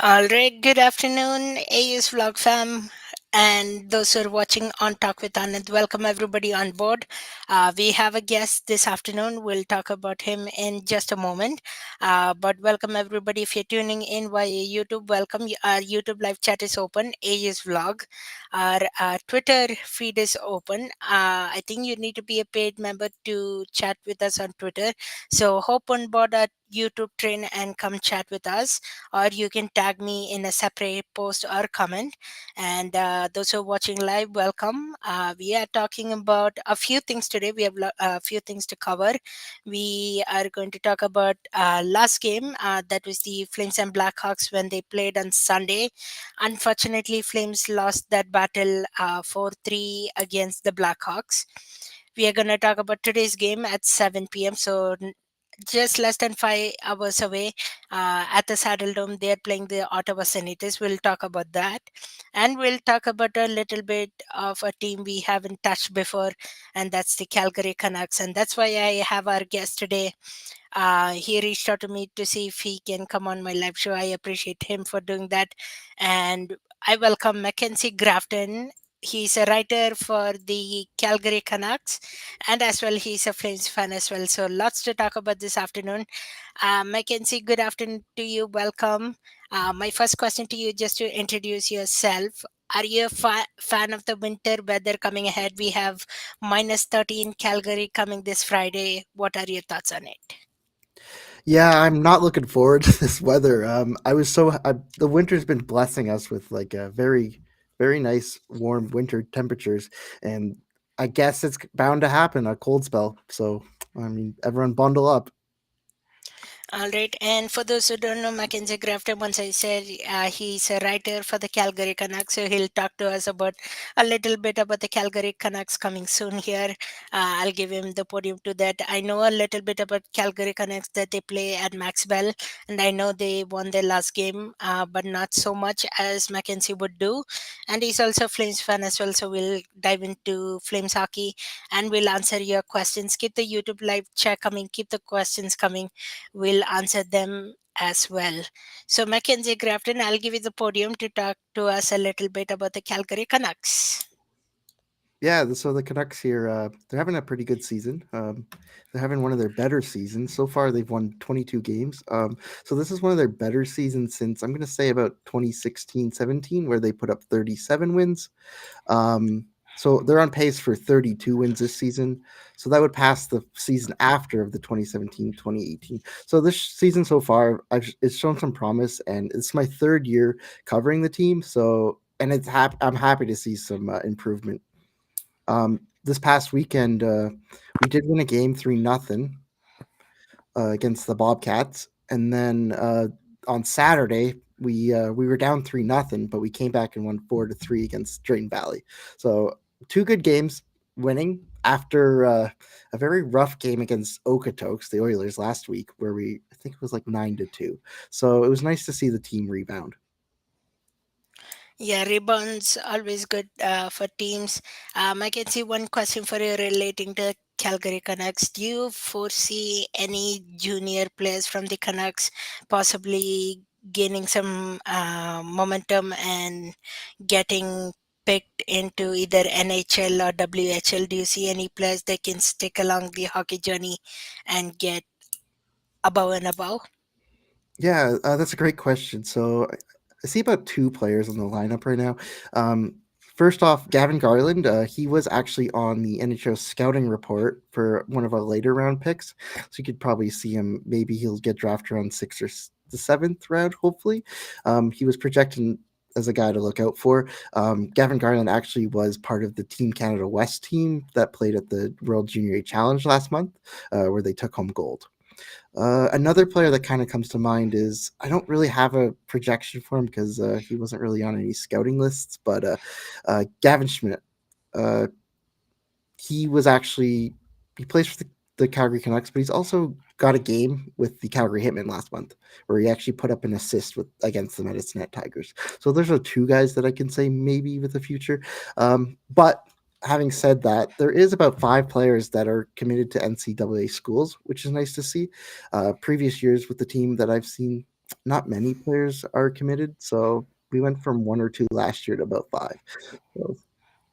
All right, good afternoon, AU's Vlog fam, and those who are watching on Talk with Anand. Welcome everybody on board. We have a guest this afternoon. We'll talk about him in just a moment. But welcome everybody. If you're tuning in via YouTube, welcome. Our YouTube live chat is open. AU's Vlog. Our Twitter feed is open. I think you need to be a paid member to chat with us on Twitter. So hop on board our YouTube train and come chat with us, or you can tag me in a separate post or comment. And those who are watching live, welcome. We are talking about a few things today. We have a few things to cover. We are going to talk about last game. That was the Flames and Blackhawks when they played on Sunday. Unfortunately, Flames lost that battle 4-3 against the Blackhawks. We are going to talk about today's game at 7 p.m. So just less than 5 hours away at the Saddle Dome. They're playing the Ottawa Senators. We'll talk about that. And we'll talk about a little bit of a team we haven't touched before, and that's the Calgary Canucks. And that's why I have our guest today. He reached out to me to see if he can come on my live show. I appreciate him for doing that. And I welcome Mackenzie Grafton. He's a writer for the Calgary Canucks, and as well, he's a Flames fan as well. So, lots to talk about this afternoon. Mackenzie, good afternoon to you. Welcome. My first question to you, just to introduce yourself. Are you a fan of the winter weather coming ahead? We have minus 30 in Calgary coming this Friday. What are your thoughts on it? Yeah, I'm not looking forward to this weather. The winter's been blessing us with like a very nice warm winter temperatures, and I guess it's bound to happen a cold spell. So I mean, everyone bundle up. All right, and for those who don't know, Mackenzie Grafton, once I said he's a writer for the Calgary Canucks, so he'll talk to us about a little bit about the Calgary Canucks coming soon here. I'll give him the podium to that. I know a little bit about Calgary Canucks that they play at Maxwell, and I know they won their last game, but not so much as Mackenzie would do. And he's also a Flames fan as well, so we'll dive into Flames hockey and we'll answer your questions. Keep the YouTube live chat coming, keep the questions coming, will answer them as well. So, Mackenzie Grafton, I'll give you the podium to talk to us a little bit about the Calgary Canucks. So the Canucks here, they're having a pretty good season. They're having one of their better seasons so far. They've won 22 games. So this is one of their better seasons since I'm going to say about 2016-17, where they put up 37 wins. So they're on pace for 32 wins this season. So that would pass the season after of the 2017-2018. So this season so far, it's shown some promise, and it's my third year covering the team. So and I'm happy to see some improvement. This past weekend, we did win a game 3-0 against the Bobcats, and then on Saturday we were down 3-0, but we came back and won 4-3 against Drayton Valley. So two good games, winning after a very rough game against Okotoks, the Oilers, last week, where I think it was like 9-2. So it was nice to see the team rebound. Yeah, rebounds always good for teams. I can see one question for you relating to Calgary Canucks. Do you foresee any junior players from the Canucks possibly gaining some momentum and getting picked into either NHL or WHL? Do you see any players that can stick along the hockey journey and get above and above? Yeah, that's a great question. So I see about two players on the lineup right now. Um, First off, Gavin Garland. He was actually on the NHL scouting report for one of our later round picks, so you could probably see him. Maybe he'll get drafted around sixth or the seventh round. Hopefully, he was projected as a guy to look out for. Gavin Garland actually was part of the Team Canada West team that played at the World Junior A Challenge last month, where they took home gold. Another player that kind of comes to mind is I don't really have a projection for him because he wasn't really on any scouting lists, but Gavin Schmidt. Uh, he was actually he plays for the Calgary Canucks, but he's also got a game with the Calgary Hitmen last month where he actually put up an assist with against the Medicine Hat Tigers. So those are two guys that I can say maybe with the future. But having said that, there is about five players that are committed to NCAA schools, which is nice to see. Previous years with the team that I've seen, not many players are committed, so we went from 1 or 2 last year to about 5. So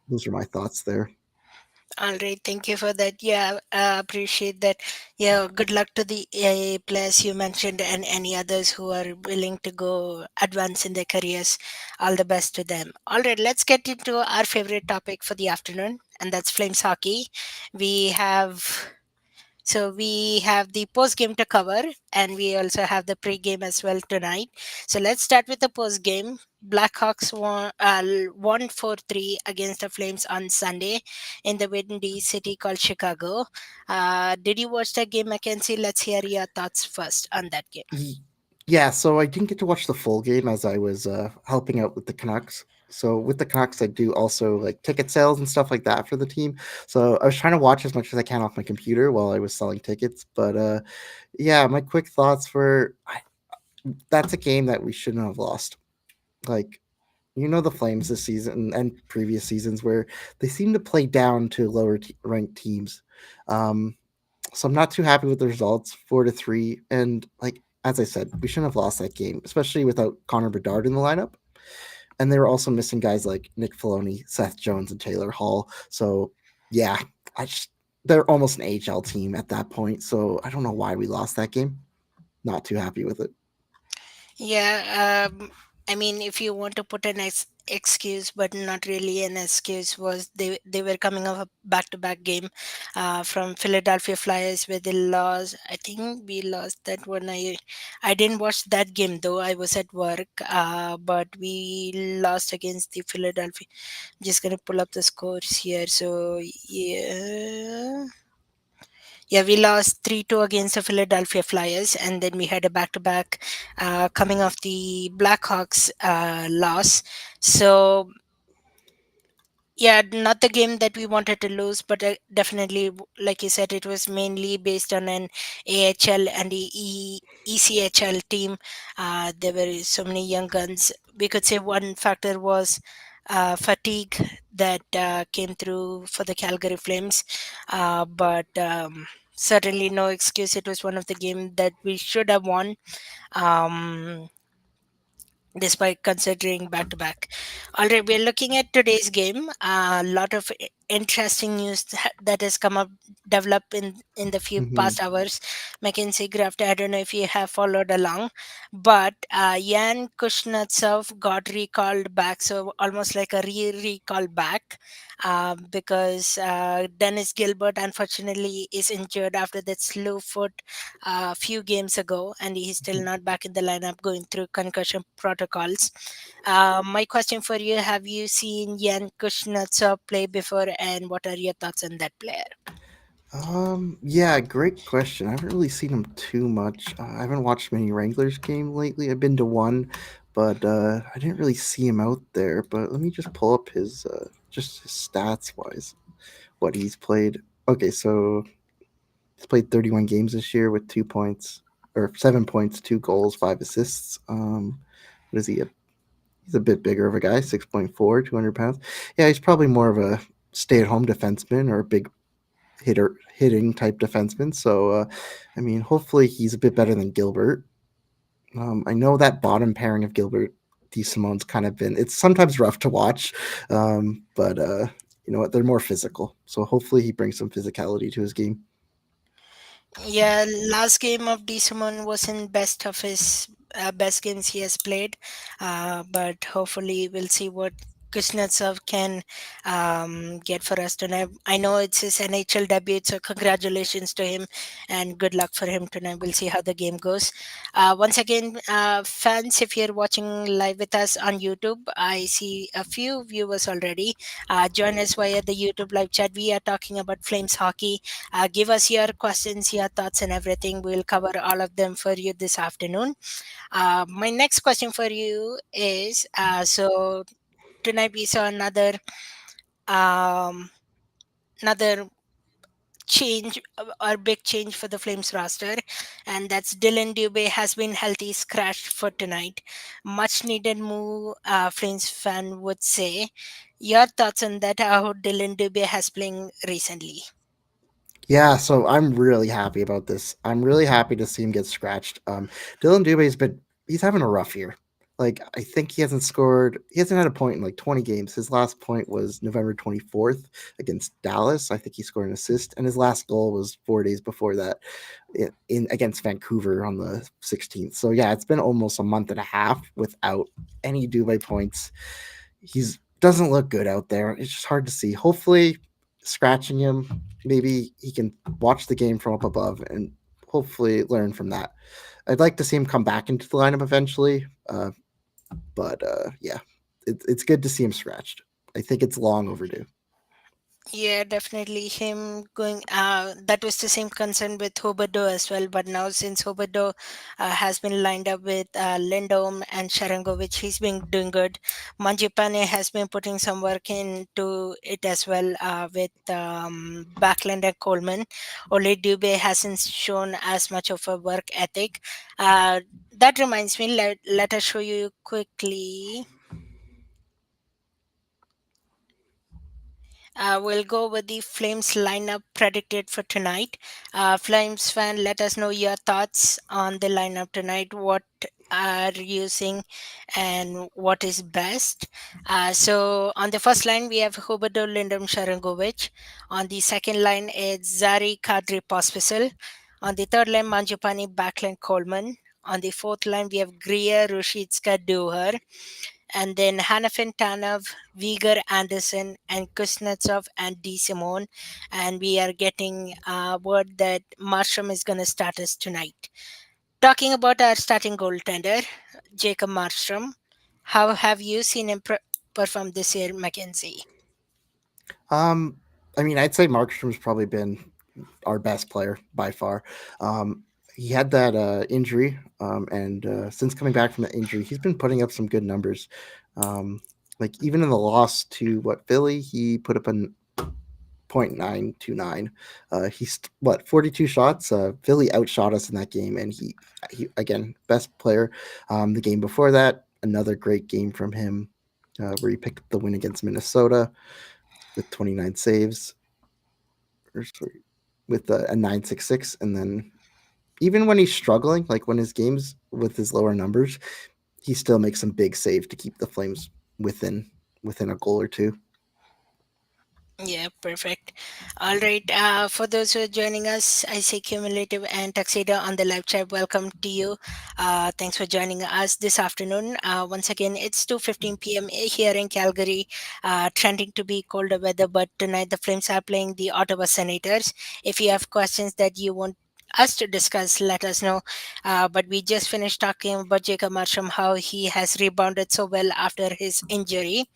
those are my thoughts there. All right, thank you for that. Yeah, appreciate that. Yeah, good luck to the players you mentioned and any others who are willing to go advance in their careers. All the best to them. All right, let's get into our favorite topic for the afternoon, and that's Flames hockey. We have we have the post game to cover, and we also have the pre game as well tonight. So let's start with the post game. Blackhawks won 4-3 against the Flames on Sunday in the windy city called Chicago. Did you watch that game, Mackenzie? Let's hear your thoughts first on that game. Ye Yeah, so I didn't get to watch the full game as I was, helping out with the Canucks. So with the Canucks, I do also, like, ticket sales and stuff like that for the team. So I was trying to watch as much as I can off my computer while I was selling tickets, but, yeah, my quick thoughts were I that's a game that we shouldn't have lost. Like, the Flames this season and previous seasons where they seem to play down to lower ranked teams. Um, so I'm not too happy with the results, 4-3. And like as I said, we shouldn't have lost that game, especially without Connor Bedard in the lineup. And they were also missing guys like Nick Filoni, Seth Jones, and Taylor Hall. So yeah, I just they're almost an AHL team at that point. So I don't know why we lost that game. Not too happy with it. Yeah, I mean, if you want to put an excuse, but not really an excuse, was they were coming off a back to back game from Philadelphia Flyers where they lost. I think we lost that one. I didn't watch that game though. I was at work. But we lost against the Philadelphia. Just gonna pull up the scores here. So yeah. Yeah, we lost 3-2 against the Philadelphia Flyers, and then we had a back to back coming off the Blackhawks loss. So, yeah, not the game that we wanted to lose, but definitely, like you said, it was mainly based on an AHL and ECHL team. There were so many young guns. We could say one factor was fatigue that came through for the Calgary Flames, but certainly no excuse. It was one of the games that we should have won. Um, Despite considering back to back. All right, we're looking at today's game. A lot of interesting news that has come up, developed in the few Hmm. past hours. Mackenzie Graft, I don't know if you have followed along, but Jan Kuznetsov got recalled back, so almost like a recall back. Because Dennis Gilbert unfortunately is injured after that slew foot a few games ago, and he's still not back in the lineup going through concussion protocols. My question for you: have you seen Jan Kuznetsov play before, and what are your thoughts on that player? Yeah, great question. I haven't really seen him too much. I haven't watched many Wranglers game lately. I've been to one, but I didn't really see him out there. But let me just pull up his just his stats wise, what he's played. Okay, so he's played 31 games this year with 2 points or 7 points, 2 goals, 5 assists. What is he? He's a bit bigger of a guy, 6.4, 200 pounds. Yeah, he's probably more of a stay-at-home defenseman or a big hitting type defenseman. So, I mean, hopefully he's a bit better than Gilbert. I know that bottom pairing of Gilbert Simone's kind of been. It's sometimes rough to watch, but you know what? They're more physical. So hopefully he brings some physicality to his game. Yeah, last game of Simon wasn't best of his best games he has played, but hopefully we'll see what Kuznetsov can get for us tonight. I know it's his NHL debut, so congratulations to him and good luck for him tonight. We'll see how the game goes. Once again, fans, if you're watching live with us on YouTube, I see a few viewers already. Join us via the YouTube live chat. We are talking about Flames hockey. Give us your questions, your thoughts, and everything. We'll cover all of them for you this afternoon. My next question for you is so tonight we saw um, another change or big change for the Flames roster, and that's Dylan Dubé has been healthy scratched for tonight. Much needed move, Flames fan would say. Your thoughts on that? How Dylan Dubé has playing recently? Yeah, so I'm really happy about this. I'm really happy to see him get scratched. Dylan Dubé's been he's having a rough year. Like I think he hasn't scored. He hasn't had a point in like 20 games. His last point was November 24th against Dallas. I think he scored an assist, and his last goal was 4 days before that, in against Vancouver on the 16th. So yeah, it's been almost a month and a half without any Dubai points. He's doesn't look good out there. It's just hard to see. Hopefully, scratching him, maybe he can watch the game from up above and hopefully learn from that. I'd like to see him come back into the lineup eventually, but yeah, it's good to see him scratched. I think it's long overdue. Yeah, definitely him going. That was the same concern with Hoberdo as well. But now, since Hoberdo has been lined up with Lindholm and Sharangovich, he's been doing good. Manjipane has been putting some work into it as well with Backlund and Coleman. Ole Dubé hasn't shown as much of a work ethic. Uh, that reminds me, let us show you quickly. We'll go with the Flames lineup predicted for tonight. Flames fan, let us know your thoughts on the lineup tonight. What are you seeing and what is best? So on the first line, we have Huberto Lindum Sharangovic. On the second line, it's Zari Kadri Pospisil. On the third line, Manjupani Backline Coleman. On the fourth line, we have Grier Rushitska Duhar, and then Hanifin Tanev, Viger Anderson, and Kuznetsov and D. Simone. And we are getting word that Marshram is going to start us tonight. Talking about our starting goaltender, Jacob Marshram, how have you seen him perform this year, Mackenzie? Um, I mean, I'd say Markstrom's probably been our best player by far. Um, he had that injury, and since coming back from the injury, he's been putting up some good numbers. Um, like even in the loss to what Philly, he put up a 0.929. He's what 42 shots. Philly outshot us in that game, and he again best player. The game before that, another great game from him, where he picked up the win against Minnesota with 29 saves, or sorry, with a 966, and then even when he's struggling, like when his games with his lower numbers, he still makes some big save to keep the Flames within within a goal or two. Yeah, perfect. All right. For those who are joining us, I say Cumulative and Tuxedo on the live chat. Welcome to you. Thanks for joining us this afternoon. Once again, it's 2:15 p.m. here in Calgary, trending to be colder weather. But tonight, the Flames are playing the Ottawa Senators. If you have questions that you want us to discuss, let us know. But we just finished talking about Jacob Marsham, how he has rebounded so well after his injury.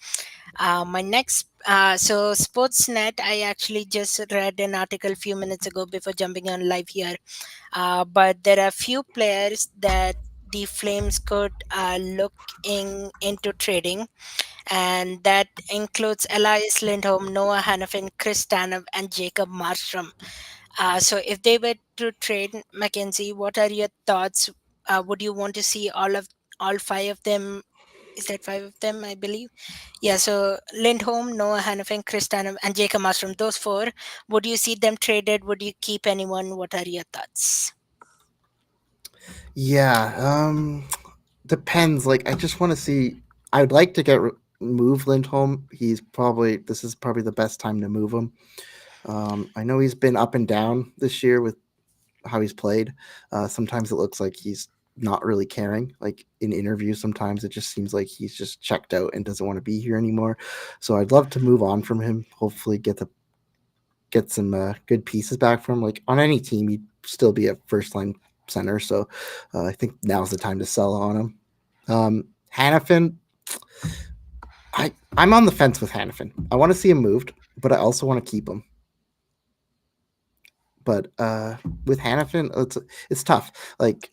My next, so Sportsnet, I actually just read an article a few minutes ago before jumping on live here. But there are few players that the Flames could look into trading, and that includes Elias Lindholm, Noah Hannafin, Chris Tanev, and Jacob Markstrom. So if they were to trade Mackenzie, what are your thoughts? Would you want to see all five of them? Is that five of them? I believe. Yeah, so Lindholm, Noah Hannafin, Chris Tanev, and Jacob Markstrom, those four, would you see them traded? Would you keep anyone? What are your thoughts? Yeah, depends. Like I just want to see. I'd like to move Lindholm. This is probably the best time to move him. I know he's been up and down this year with how he's played. Sometimes it looks like he's not really caring. Like in interviews, sometimes it just seems like he's just checked out and doesn't want to be here anymore. So I'd love to move on from him. Hopefully, get some good pieces back from him. Like on any team, he'd still be a first line center. So I think now's the time to sell on him. Hannafin, I'm on the fence with Hannafin. I want to see him moved, but I also want to keep him. But with Hannafin, it's tough. Like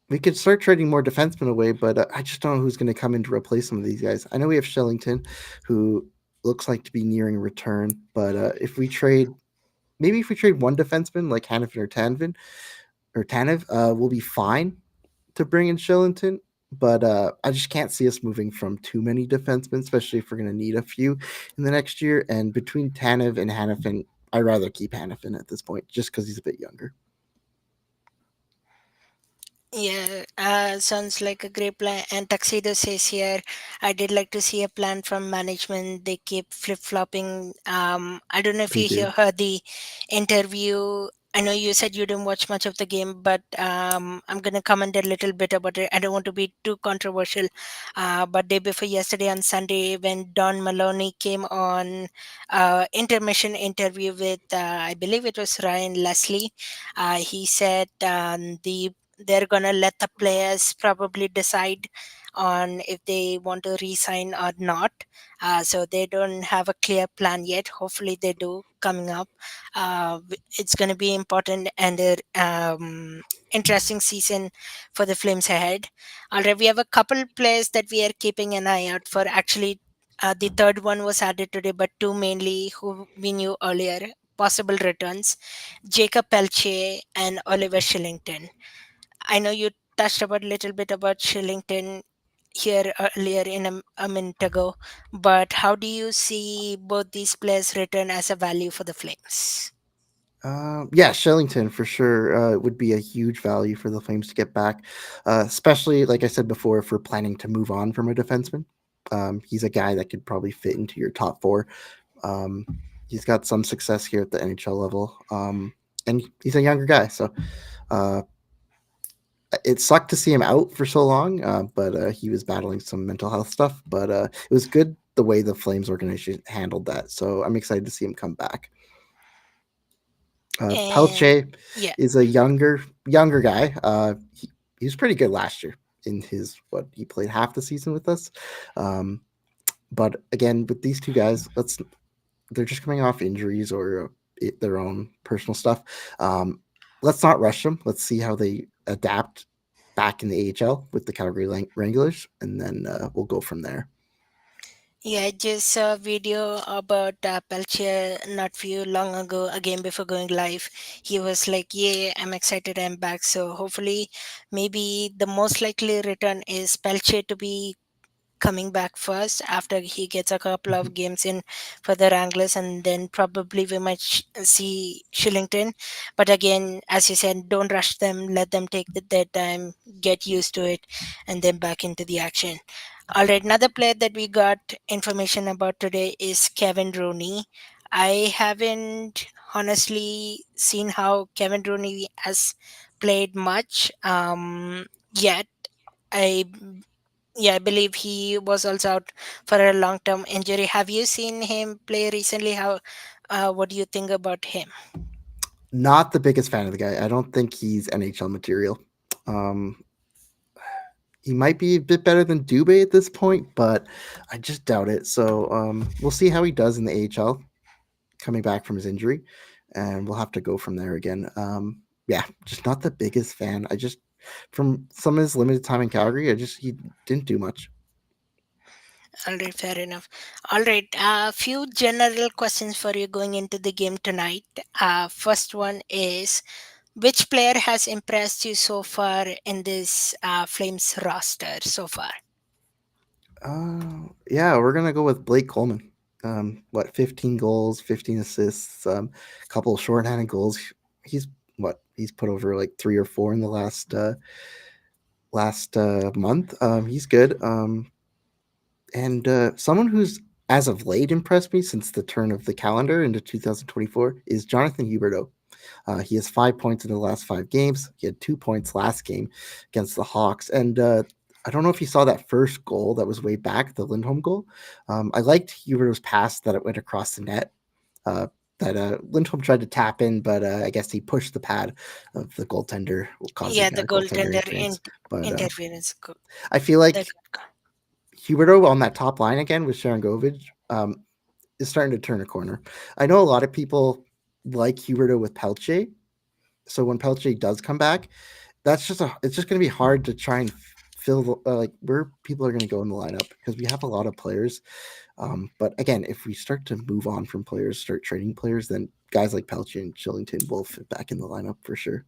we could start trading more defensemen away, but I just don't know who's going to come in to replace some of these guys. I know we have Shillington, who looks like to be nearing a return, but if we trade one defenseman like Hannafin or Tanev, we'll be fine to bring in Shillington. But I just can't see us moving from too many defensemen, especially if we're going to need a few in the next year. And between Tanev and Hannafin, I'd rather keep Hannafin at this point just because he's a bit younger. Yeah, sounds like a great plan. And Tuxedo says here, I did like to see a plan from management. They keep flip flopping. I don't know if They you do. heard the interview. I know you said you didn't watch much of the game, but I'm gonna comment a little bit about it. I don't want to be too controversial. But day before yesterday on Sunday, when Don Maloney came on intermission interview with, I believe it was Ryan Leslie, he said they're gonna let the players probably decide on if they want to resign or not. So they don't have a clear plan yet. Hopefully they do coming up. It's gonna be important and interesting season for the Flames ahead. Already we have a couple players that we are keeping an eye out for. Actually, the third one was added today, but two mainly who we knew earlier. Possible returns: Jacob Pelche and Oliver Shillington. I know you touched about a little bit about Shillington here earlier in a minute ago, but how do you see both these players return as a value for the Flames? Yeah, Shellington for sure would be a huge value for the Flames to get back, especially like I said before, if we're planning to move on from a defenseman. He's a guy that could probably fit into your top four. Um, he's got some success here at the NHL level, and he's a younger guy, so uh, it sucked to see him out for so long. But he was battling some mental health stuff. But it was good the way the Flames organization handled that. So I'm excited to see him come back. And Pelche yeah, is a younger guy. He was pretty good last year in his what he played half the season with us. Um, but again, with these two guys, they're just coming off injuries or their own personal stuff. Um, let's not rush them. Let's see how they adapt back in the AHL with the Calgary Wranglers, and then we'll go from there. yeah, I just saw a video about Peltier not few long ago, again before going live. He was like, "Yeah, I'm excited, I'm back." So hopefully, maybe the most likely return is Peltier to be coming back first after he gets a couple of games in for the Wranglers, and then probably we might see Shillington. But again, as you said, don't rush them, let them take their time, get used to it, and then back into the action. All right, another player that we got information about today is Kevin Rooney. I haven't honestly seen how Kevin Rooney has played much yet. I yeah, I believe he was also out for a long term injury. Have you seen him play recently? How what do you think about him? Not the biggest fan of the guy. I don't think he's NHL material. Um, he might be a bit better than Dubé at this point, but I just doubt it. So we'll see how he does in the AHL coming back from his injury, and we'll have to go from there again. Yeah, just not the biggest fan. I just from some of his limited time in Calgary, he didn't do much. All right, fair enough. All right, a few general questions for you going into the game tonight. First one is, which player has impressed you so far in this Flames roster so far? Yeah, we're gonna go with Blake Coleman. What 15 goals, 15 assists, a couple of shorthanded goals. He's he's put over like three or four in the last month. He's good. And someone who's as of late impressed me since the turn of the calendar into 2024 is Jonathan Huberdeau. He has 5 points in the last 5 games. He had 2 points last game against the Hawks. And I don't know if you saw that first goal that was way back, the Lindholm goal. I liked Huberdeau's pass that it went across the net. Uh, that Lindholm tried to tap in, but I guess he pushed the pad of the goaltender, Yeah, causing the a goaltender goaltender interference. But interference. I feel That like Huberdeau on that top line again with Sharon Govich is starting to turn a corner. I know a lot of people like Huberdeau with Pelche, so when Pelche does come back, it's just going to be hard to try and fill like where people are going to go in the lineup because we have a lot of players. But again, if we start to move on from players, start trading players, then guys like Pelche and Shillington will fit back in the lineup for sure.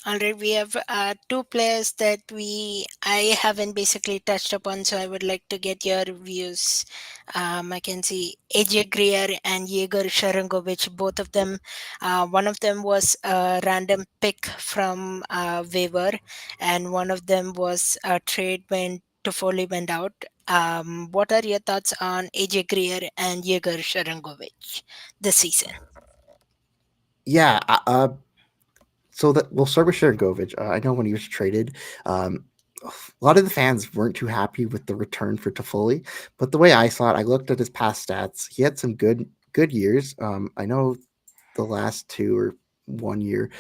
All right, we have two players that I haven't basically touched upon, so I would like to get your views. I can see AJ Greer and Yegor Sharangovich, both of them. One of them was a random pick from waiver, and one of them was a trade when Toffoli went out. What are your thoughts on AJ Greer and Yegor Sharangovich this season? Yeah, so that we'll start with Sharangovich. I know when he was traded, um, a lot of the fans weren't too happy with the return for Toffoli, but the way I saw it, I looked at his past stats. He had some good years. I know the last 2 or 1 year,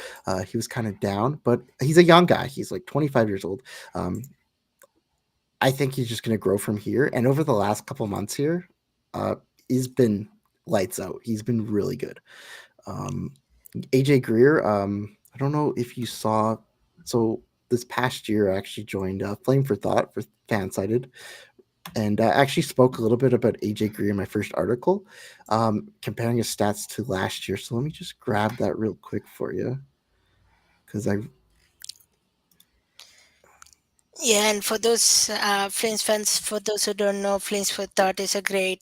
he was kind of down, but he's a young guy. He's like 25 years old. Um, I think he's just going to grow from here. And over the last couple months here, uh, he's been lights out. He's been really good. Um, AJ Greer, I don't know if you saw. So this past year, I actually joined Flame for Thought for Fansided, and I actually spoke a little bit about AJ Greer in my first article, comparing his stats to last year. So let me just grab that real quick for you, because I Yeah, and for those Flames fans, for those who don't know, Flames for Thought is a great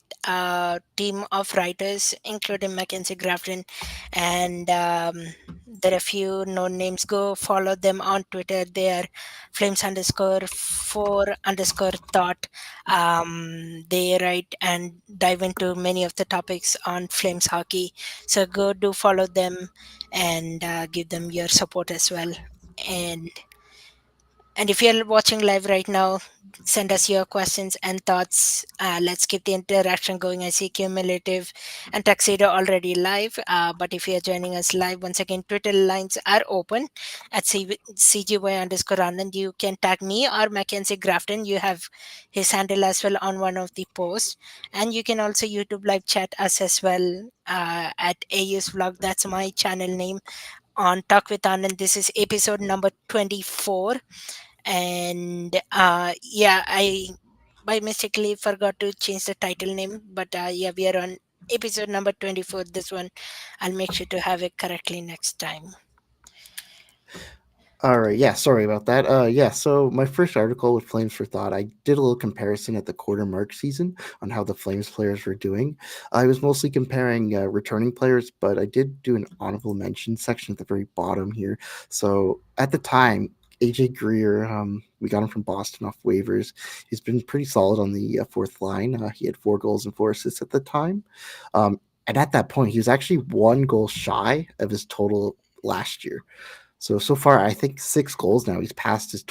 team of writers, including Mackenzie Grafton, and there are a few known names. Go follow them on Twitter. They are Flames underscore for underscore thought. They write and dive into many of the topics on Flames hockey. So go do follow them and give them your support as well. And if you're watching live right now, send us your questions and thoughts. Let's keep the interaction going. I see Cumulative and Tuxedo already live. But if you're joining us live, once again, Twitter lines are open at CGY underscore Anand. You can tag me or Mackenzie Grafton. You have his handle as well on one of the posts. And you can also YouTube live chat us as well at AU's vlog. That's my channel name on Talk with Anand. This is episode number 24, and yeah, I by mistakenly forgot to change the title name, but yeah, we are on episode number 24. This one I'll make sure to have it correctly next time. All right, yeah, sorry about that. Yeah, so my first article with Flames for Thought, I did a little comparison at the quarter mark season on how the Flames players were doing. I was mostly comparing returning players, but I did do an honorable mention section at the very bottom here. So at the time, AJ Greer, we got him from Boston off waivers. He's been pretty solid on the fourth line. He had 4 goals and 4 assists at the time. And at that point, he was actually 1 goal shy of his total last year. So far, I think 6 goals now. He's passed his uh,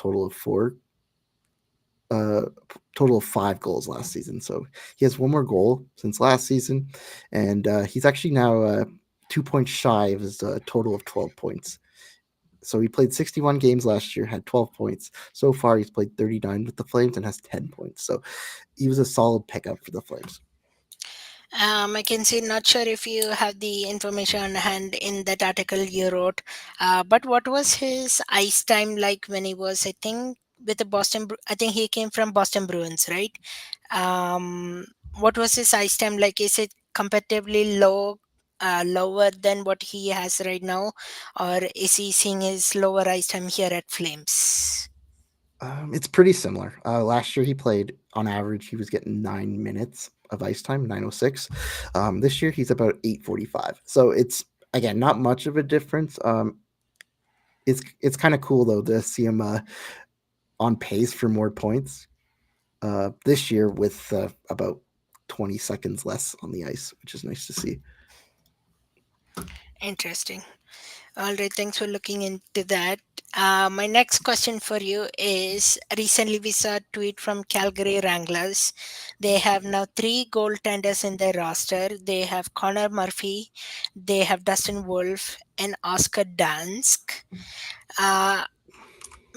total of 5 goals last season. So he has one more goal since last season, and he's actually now 2 points shy of his total of 12 points. So he played 61 games last year, had 12 points. So far, he's played 39 with the Flames and has 10 points. So he was a solid pickup for the Flames. I can see, not sure if you have the information on hand in that article you wrote, but what was his ice time like when he was, I think, with the I think he came from Boston Bruins, right? What was his ice time like? Is it comparatively lower than what he has right now, or is he seeing his lower ice time here at Flames? It's pretty similar. Last year, he played on average. He was getting 9 minutes of ice time, 9:06. This year, he's about 8:45. So it's again not much of a difference. It's kind of cool though to see him on pace for more points this year with about 20 seconds less on the ice, which is nice to see. Interesting. All right, thanks for looking into that. My next question for you is, recently we saw a tweet from Calgary Wranglers. They have now three goaltenders in their roster. They have Connor Murphy, they have Dustin Wolf, and Oscar Dansk. Uh,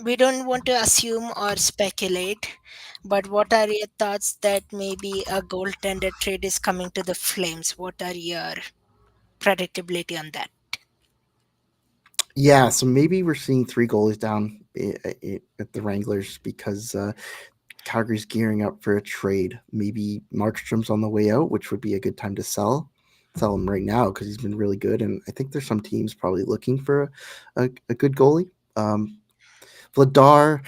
we don't want to assume or speculate, but what are your thoughts that maybe a goaltender trade is coming to the Flames? What are your predictability on that? Yeah, so maybe we're seeing 3 goalies down at the Wranglers because Calgary's gearing up for a trade. Maybe Markstrom's on the way out, which would be a good time to sell him right now because he's been really good. And I think there's some teams probably looking for a good goalie. Um, Vladar,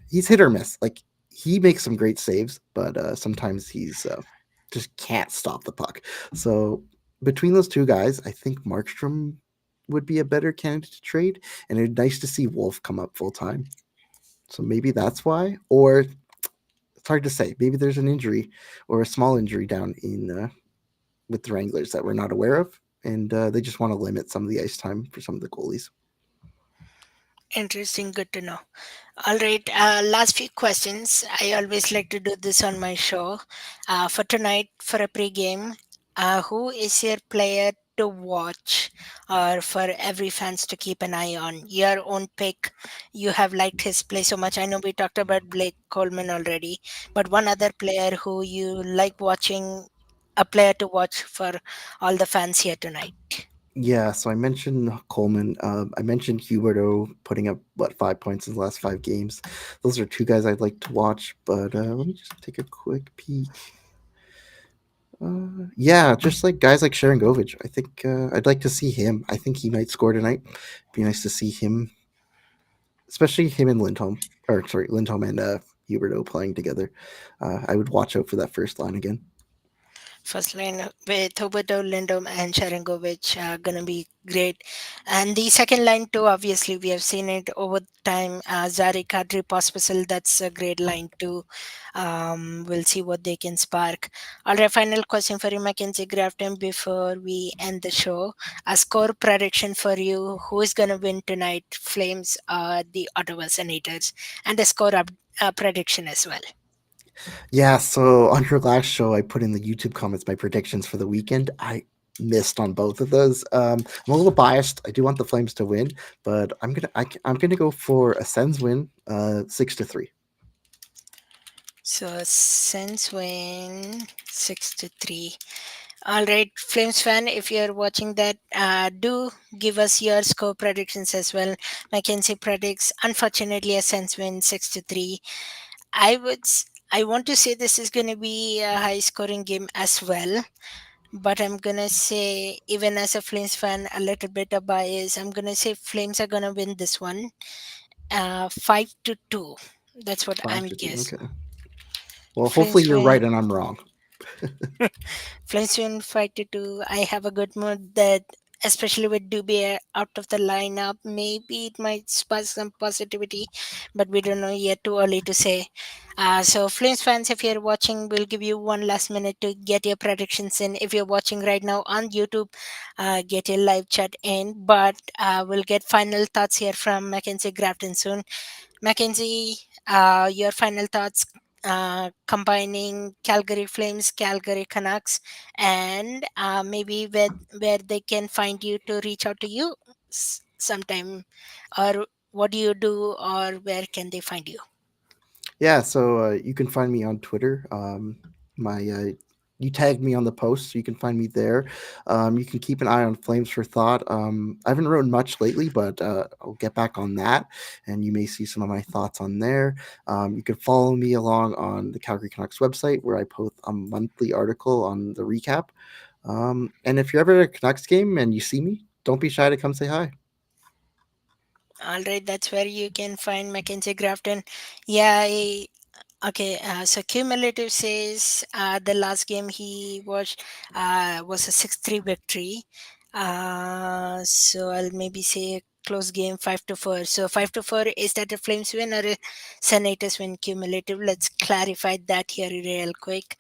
he's hit or miss. Like he makes some great saves, but sometimes he's just can't stop the puck. So between those two guys, I think Markstrom would be a better candidate to trade, and it'd nice to see Wolf come up full time. So maybe that's why, or it's hard to say. Maybe there's an injury or a small injury down in with the Wranglers that we're not aware of, and they just want to limit some of the ice time for some of the goalies. Interesting, good to know. All right, last few questions. I always like to do this on my show. For tonight, for a pre-game, who is your player to watch, or for every fans to keep an eye on? Your own pick. You have liked his play so much. I know we talked about Blake Coleman already, but one other player who you like watching, a player to watch for all the fans here tonight. Yeah, so I mentioned Coleman. I mentioned Huberto putting up what 5 points in the last 5 games. Those are two guys I'd like to watch. But let me just take a quick peek. Yeah, just like guys like Sharon Govich. I think I'd like to see him. I think he might score tonight. Be nice to see him, especially him and Lindholm. Or sorry, Lindholm and Huberto playing together. I would watch out for that first line again. First line with Huberto Lindom and Sharangovich gonna be great. And the second line too, obviously we have seen it over time. Zari Kadri Pospisil, that's a great line too. We'll see what they can spark. Alright, final question for you, Mackenzie Grafton, before we end the show. A score prediction for you. Who is gonna win tonight? Flames or the Ottawa Senators? And a score prediction as well. Yeah, so on your last show, I put in the YouTube comments my predictions for the weekend. I missed on both of those. I'm a little biased. I do want the Flames to win, but I'm gonna go for a Sens win, 6-3. So Sens win 6-3. All right, Flames fan, if you're watching that, do give us your score predictions as well. Mackenzie predicts, unfortunately, a Sens win 6-3. I want to say this is going to be a high scoring game as well, but I'm going to say, even as a Flames fan, a little bit of bias. I'm going to say Flames are going to win this one 5-2. That's what Five I'm to two. guess. Okay. Well, hopefully Flames you're win right and I'm wrong. Flintstone Fighter 2, I have a good mood that, especially with Dubé out of the lineup, maybe it might spark some positivity, but we don't know yet, too early to say. So, Flames fans, if you're watching, we'll give you one last minute to get your predictions in. If you're watching right now on YouTube, get your live chat in, but we'll get final thoughts here from Mackenzie Grafton soon. Mackenzie, your final thoughts combining Calgary Flames, Calgary Canucks, and maybe where they can find you to reach out to you sometime, or what do you do, or where can they find you? Yeah, so you can find me on Twitter. My You tagged me on the post, so you can find me there. You can keep an eye on Flames for Thought. I haven't written much lately, but I'll get back on that, and you may see some of my thoughts on there. You can follow me along on the Calgary Canucks website, where I post a monthly article on the recap. And if you're ever at a Canucks game and you see me, don't be shy to come say hi. All right, that's where you can find Mackenzie Grafton. Yeah, okay. So cumulative says the last game he watched was a 6-3 victory. So I'll maybe say a close game 5-4. So 5-4, is that a Flames win or a Senators win cumulative? Let's clarify that here real quick.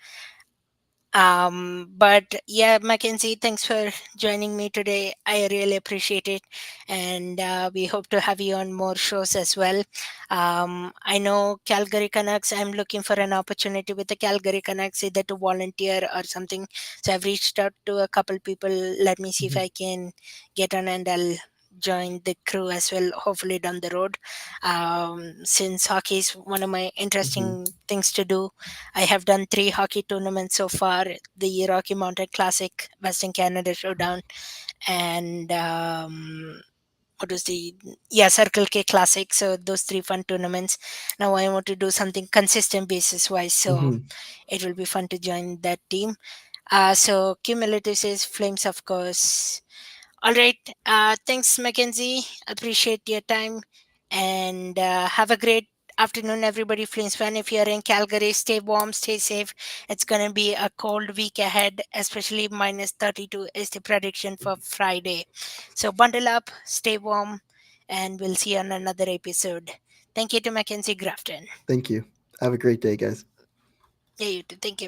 But yeah, Mackenzie, thanks for joining me today. I really appreciate it, and we hope to have you on more shows as well. I know Calgary Canucks, I'm looking for an opportunity with the Calgary Canucks, either to volunteer or something. So I've reached out to a couple people. Let me see if Mhm, I can get on, and I'll join the crew as well, hopefully down the road. Since hockey is one of my mhm, interesting things to do, I have done 3 hockey tournaments so far: the Rocky Mountain Classic, Western Canada Showdown, and what was the, yeah, Circle K Classic. So those three fun tournaments. Now I want to do something consistent basis wise, so mhm. it will be fun to join that team. So cumulative says Flames, of course. All right. Thanks, Mackenzie. Appreciate your time. And have a great afternoon, everybody. Flames fan, if you're in Calgary, stay warm, stay safe. It's going to be a cold week ahead, especially minus 32 is the prediction for Friday. So bundle up, stay warm, and we'll see you on another episode. Thank you to Mackenzie Grafton. Thank you. Have a great day, guys. Yeah, you too. Thank you. Bye.